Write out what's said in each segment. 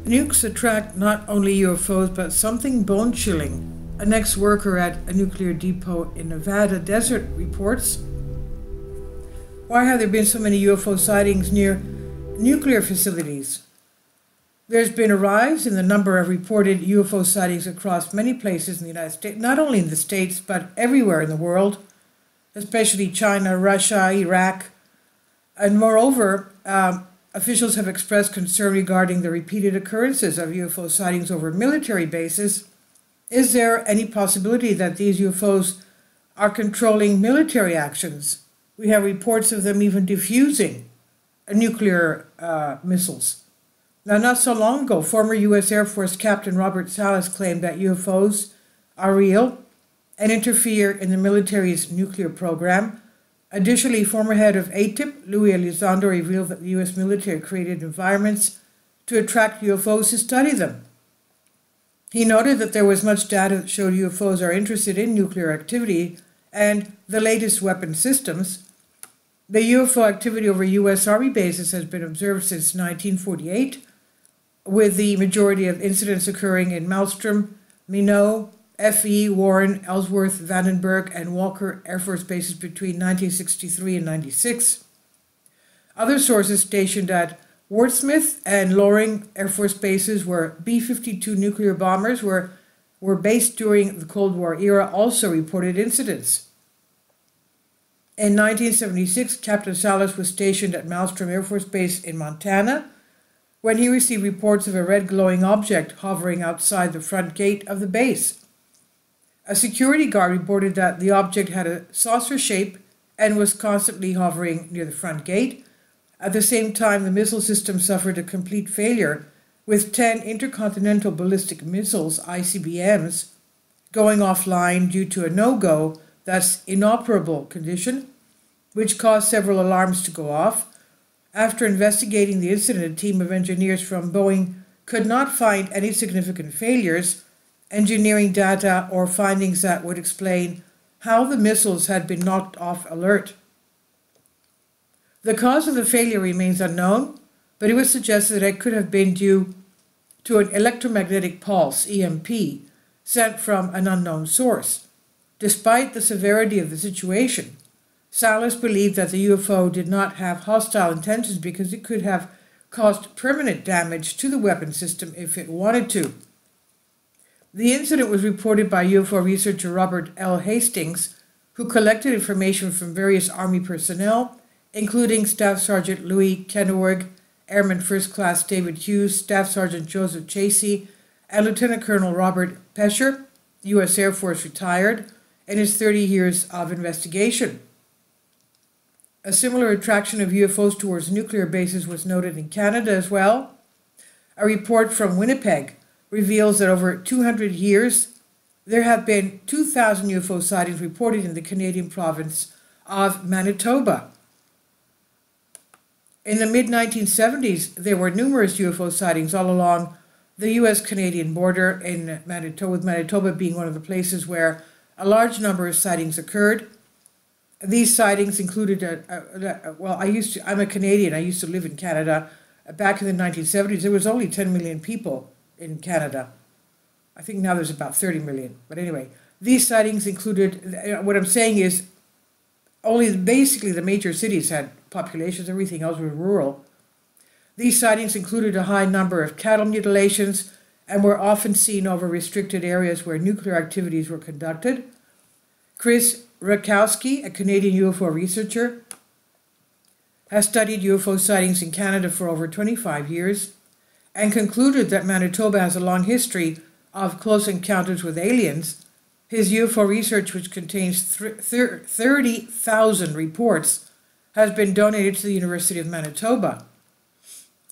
Nukes attract not only UFOs but something bone-chilling. An ex-worker at a nuclear depot in Nevada desert reports, "Why have there been so many UFO sightings near nuclear facilities?" There's been a rise in the number of reported UFO sightings across many places in the United States, not only in the States, but everywhere in the world, especially China, Russia, Iraq. And moreover, officials have expressed concern regarding the repeated occurrences of UFO sightings over military bases. Is there any possibility that these UFOs are controlling military actions? We have reports of them even defusing nuclear missiles. Now, not so long ago, former U.S. Air Force Captain Robert Salas claimed that UFOs are real and interfere in the military's nuclear program. Additionally, former head of ATIP, Louis Elizondo, revealed that the U.S. military created environments to attract UFOs to study them. He noted that there was much data that showed UFOs are interested in nuclear activity and the latest weapon systems. The UFO activity over U.S. Army bases has been observed since 1948, with the majority of incidents occurring in Malmstrom, Minot, F.E., Warren, Ellsworth, Vandenberg, and Walker Air Force bases between 1963 and 96. Other sources stationed at Wordsmith and Loring Air Force bases, where B-52 nuclear bombers were based during the Cold War era, also reported incidents. In 1976, Captain Salas was stationed at Malmstrom Air Force Base in Montana when he received reports of a red glowing object hovering outside the front gate of the base. A security guard reported that the object had a saucer shape and was constantly hovering near the front gate. At the same time, the missile system suffered a complete failure, with 10 intercontinental ballistic missiles, ICBMs, going offline due to a no-go, thus inoperable condition, which caused several alarms to go off. After investigating the incident, a team of engineers from Boeing could not find any significant failures, engineering data, or findings that would explain how the missiles had been knocked off alert. The cause of the failure remains unknown, but it was suggested that it could have been due to an electromagnetic pulse, EMP, sent from an unknown source. Despite the severity of the situation, Salas believed that the UFO did not have hostile intentions because it could have caused permanent damage to the weapon system if it wanted to. The incident was reported by UFO researcher Robert L. Hastings, who collected information from various Army personnel, including Staff Sergeant Louis Kennewerg, Airman First Class David Hughes, Staff Sergeant Joseph Chasey, and Lieutenant Colonel Robert Pescher, U.S. Air Force retired, in his 30 years of investigation. A similar attraction of UFOs towards nuclear bases was noted in Canada as well. A report from Winnipeg reveals that over 200 years, there have been 2,000 UFO sightings reported in the Canadian province of Manitoba. In the mid-1970s, there were numerous UFO sightings all along the U.S.-Canadian border, in Manitoba, with Manitoba being one of the places where a large number of sightings occurred. These sightings included, I'm a Canadian, I used to live in Canada. Back in the 1970s, there was only 10 million people in Canada. I think now there's about 30 million. But anyway, these sightings included, what I'm saying is, only basically the major cities had populations, everything else was rural. These sightings included a high number of cattle mutilations and were often seen over restricted areas where nuclear activities were conducted. Chris Rakowski, a Canadian UFO researcher, has studied UFO sightings in Canada for over 25 years and concluded that Manitoba has a long history of close encounters with aliens. His UFO research, which contains 30,000 reports, has been donated to the University of Manitoba.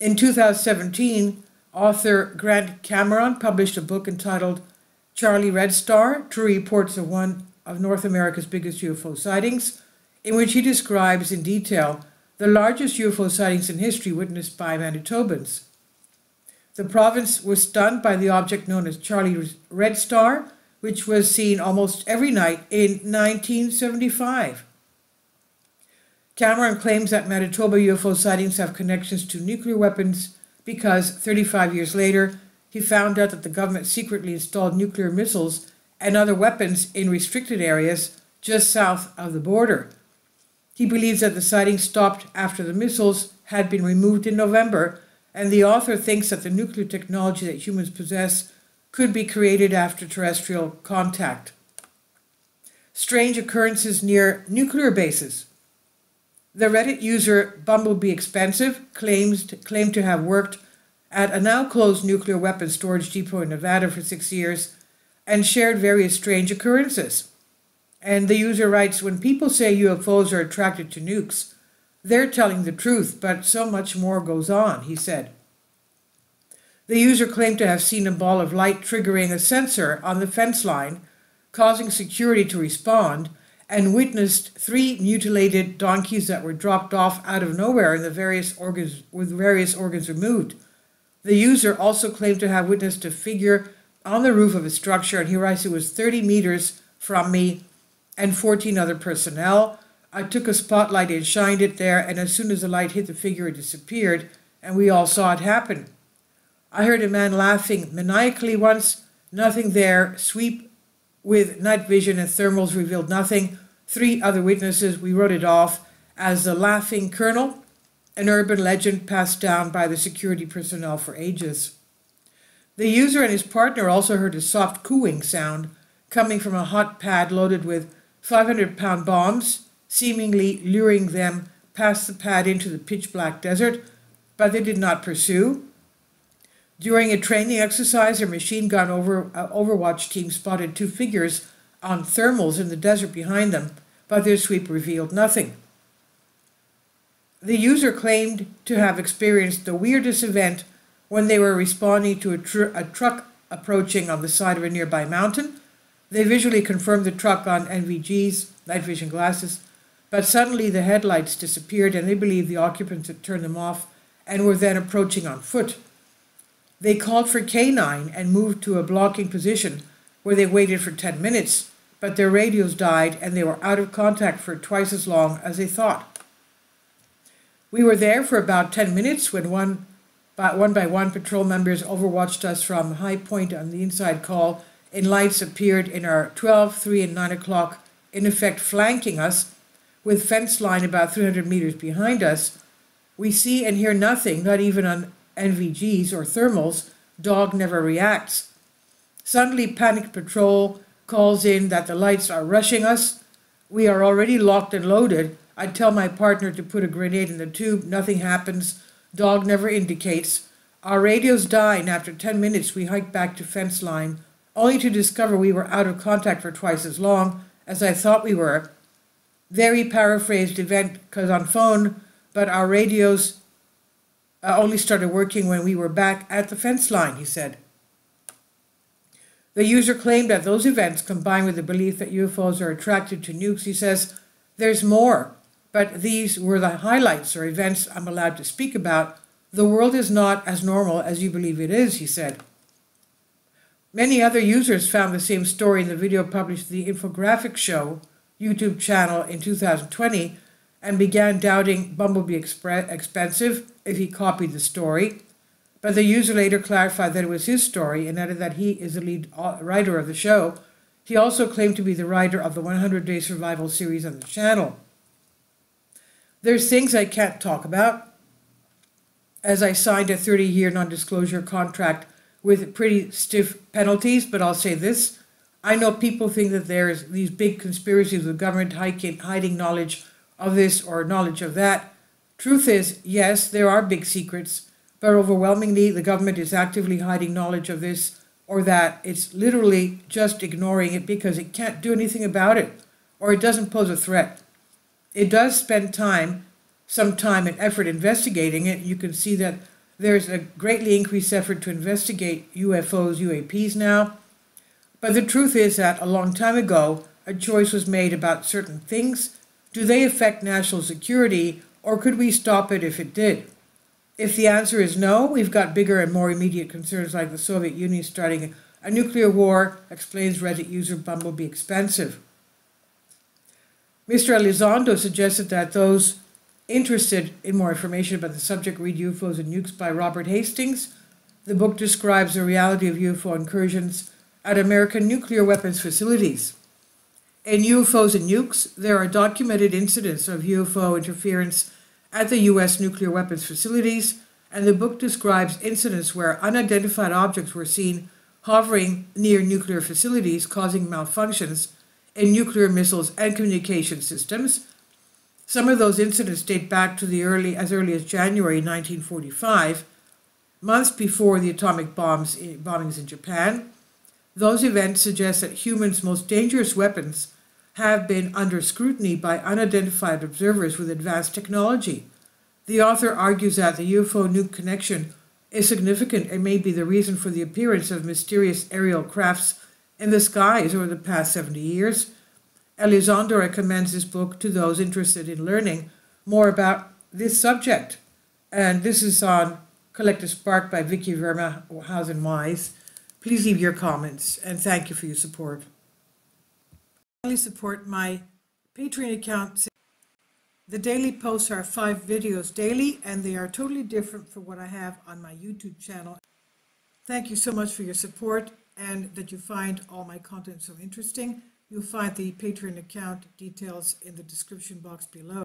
In 2017, author Grant Cameron published a book entitled Charlie Red Star, True Reports of One of North America's Biggest UFO Sightings, in which he describes in detail the largest UFO sightings in history witnessed by Manitobans. The province was stunned by the object known as Charlie Red Star, which was seen almost every night in 1975. Cameron claims that Manitoba UFO sightings have connections to nuclear weapons because 35 years later, he found out that the government secretly installed nuclear missiles and other weapons in restricted areas just south of the border. He believes that the sighting stopped after the missiles had been removed in November, and the author thinks that the nuclear technology that humans possess could be created after terrestrial contact. Strange occurrences near nuclear bases. The Reddit user Bumblebee Expensive claimed to have worked at a now closed nuclear weapons storage depot in Nevada for 6 years and shared various strange occurrences. And the user writes, when people say UFOs are attracted to nukes, they're telling the truth, but so much more goes on, he said. The user claimed to have seen a ball of light triggering a sensor on the fence line, causing security to respond, and witnessed 3 mutilated donkeys that were dropped off out of nowhere and with various organs removed. The user also claimed to have witnessed a figure on the roof of a structure, and he writes, it was 30 meters from me and 14 other personnel. I took a spotlight and shined it there, and as soon as the light hit the figure, it disappeared, and we all saw it happen. I heard a man laughing maniacally once. Nothing there. Sweep with night vision and thermals revealed nothing. 3 other witnesses, we wrote it off as the laughing colonel, an urban legend passed down by the security personnel for ages. The user and his partner also heard a soft cooing sound coming from a hot pad loaded with 500-pound bombs, seemingly luring them past the pad into the pitch-black desert, but they did not pursue. During a training exercise, a machine gun overwatch team spotted 2 figures on thermals in the desert behind them, but their sweep revealed nothing. The user claimed to have experienced the weirdest event when they were responding to a truck approaching on the side of a nearby mountain. They visually confirmed the truck on NVG's, night vision glasses, but suddenly the headlights disappeared and they believed the occupants had turned them off and were then approaching on foot. They called for K9 and moved to a blocking position where they waited for 10 minutes, but their radios died and they were out of contact for twice as long as they thought. We were there for about 10 minutes when one by one patrol members overwatched us from high point on the inside call, and lights appeared in our 12, 3, and 9 o'clock, in effect flanking us, with fence line about 300 meters behind us. We see and hear nothing, not even on NVGs or thermals. Dog never reacts. Suddenly panicked patrol calls in that the lights are rushing us. We are already locked and loaded. I tell my partner to put a grenade in the tube. Nothing happens. Dog never indicates. Our radios die, and after 10 minutes we hike back to fence line, only to discover we were out of contact for twice as long as I thought we were. Very paraphrased event, because on phone, but our radios only started working when we were back at the fence line, he said. The user claimed that those events, combined with the belief that UFOs are attracted to nukes, he says, there's more, but these were the highlights or events I'm allowed to speak about. The world is not as normal as you believe it is, he said. Many other users found the same story in the video published to the Infographic Show YouTube channel in 2020 and began doubting Bumblebee Expensive if he copied the story. But the user later clarified that it was his story and added that he is the lead writer of the show. He also claimed to be the writer of the 100-Day Survival series on the channel. There's things I can't talk about, as I signed a 30-year non-disclosure contract with pretty stiff penalties, but I'll say this. I know people think that there's these big conspiracies with government hiding knowledge of this or knowledge of that. Truth is, yes, there are big secrets, but overwhelmingly the government is actively hiding knowledge of this or that. It's literally just ignoring it because it can't do anything about it, or it doesn't pose a threat. It does spend some time and effort investigating it. You can see that there's a greatly increased effort to investigate UFOs, UAPs now. But the truth is that a long time ago, a choice was made about certain things. Do they affect national security, or could we stop it if it did? If the answer is no, we've got bigger and more immediate concerns like the Soviet Union starting a nuclear war, explains Reddit user Bumblebee Expensive. Mr. Elizondo suggested that those interested in more information about the subject, read UFOs and Nukes by Robert Hastings. The book describes the reality of UFO incursions at American nuclear weapons facilities. In UFOs and Nukes, there are documented incidents of UFO interference at the U.S. nuclear weapons facilities, and the book describes incidents where unidentified objects were seen hovering near nuclear facilities, causing malfunctions in nuclear missiles and communication systems. Some of those incidents date back to as early as January 1945, months before the atomic bombings in Japan. Those events suggest that humans' most dangerous weapons have been under scrutiny by unidentified observers with advanced technology. The author argues that the UFO-nuke connection is significant and may be the reason for the appearance of mysterious aerial crafts in the skies over the past 70 years. Elizondo recommends this book to those interested in learning more about this subject. And this is on Collective Spark by Vicky Vermehausen-Wise. Please leave your comments, and thank you for your support. Finally, support my Patreon account. The daily posts are 5 videos daily, and they are totally different from what I have on my YouTube channel. Thank you so much for your support, and that you find all my content so interesting. You'll find the Patreon account details in the description box below.